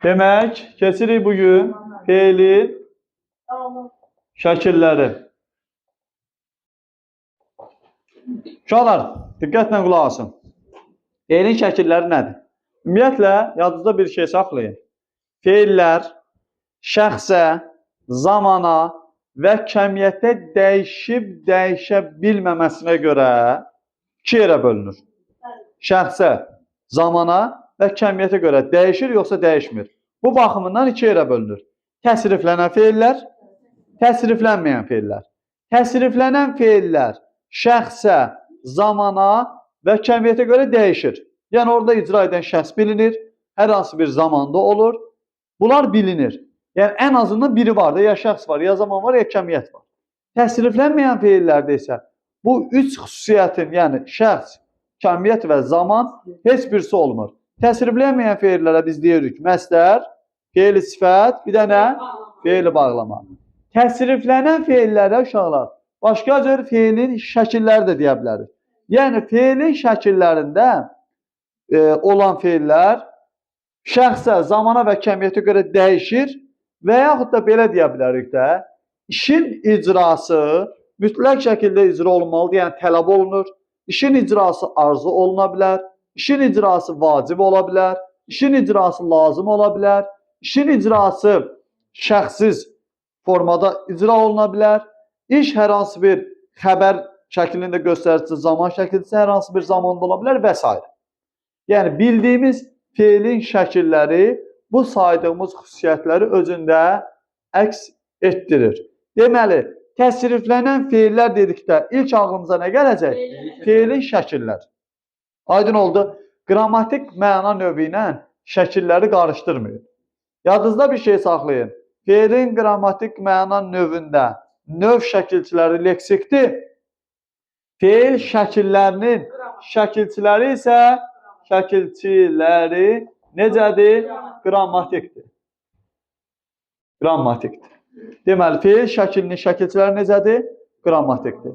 Demək, keçirik bugün feilin şəkilləri. Uşaqlar, diqqətlə qulaq asın. Feilin şəkilləri nədir? Ümumiyyətlə, yadınızda bir şey saxlayın. Feillər şəxsə, zamana və kəmiyyətə dəyişib dəyişə bilməməsinə görə iki yerə bölünür. Şəxsə, zamana və kəmiyyətə görə dəyişir, yoxsa dəyişmir. Bu baxımından iki yerə bölünür. Təsriflənən feillər, təsriflənməyən feillər. Təsriflənən feillər şəxsə, zamana və kəmiyyətə görə dəyişir. Yəni, orada icra edən şəxs bilinir, hər hansı bir zamanda olur. Bunlar bilinir. Yəni, ən azından biri var da, ya şəxs var, ya zaman var, ya kəmiyyət var. Təsriflənməyən feillərdə isə bu üç xüsusiyyətin, yəni şəxs, kəmiyyət və zaman heç birisi olmur. Təsriflənməyən feillərə biz deyirik məzdər, feil-i sifət, bir də nə? Feil-i bağlama. Təsriflənən feillərə uşaqlar, başqa cür feilin şəkilləri də deyə bilərik. Yəni, feilin şəkillərində olan feillər şəxsə, zamana və kəmiyyətə görə dəyişir və yaxud da belə deyə bilərik də, işin icrası mütləq şəkildə icra olunmalıdır, yəni tələb olunur. İşin icrası arzu oluna bilər, işin icrası vacib ola bilər, işin icrası lazım ola bilər, işin icrası şəxssiz formada icra oluna bilər, iş hər hansı bir xəbər şəklində göstəricisi, zaman şəkilcisi hər hansı bir zamanda ola bilər və s. Yəni, bildiyimiz feilin şəkilləri bu saydığımız xüsusiyyətləri özündə əks etdirir. Deməli, təsriflənən feillər dedikdə ilk ağlımıza nə gələcək? Feilin şəkillər. Aydın oldu. Qrammatik məna növü ilə şəkilləri qarışdırmayın. Yadınızda bir şey saxlayın. Feilin qrammatik məna növündə növ şəkilçiləri leksikdir. Feil şəkillərinin şəkilçiləri isə necədir? Qrammatikdir. Qrammatikdir. Deməli, feil şəklinin şəkilçiləri necədir? Qrammatikdir.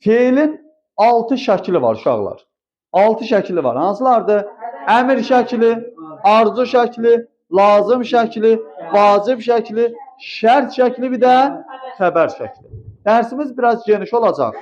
Feilin 6 şəkili var uşaqlar. 6 şəkili var. Hansılardır? Əmr şəkli, arzu şəkli, lazım şəkli, vacib şəkli, şərt şəkli, bir də xəbər şəkli. Dərsimiz biraz geniş olacaq.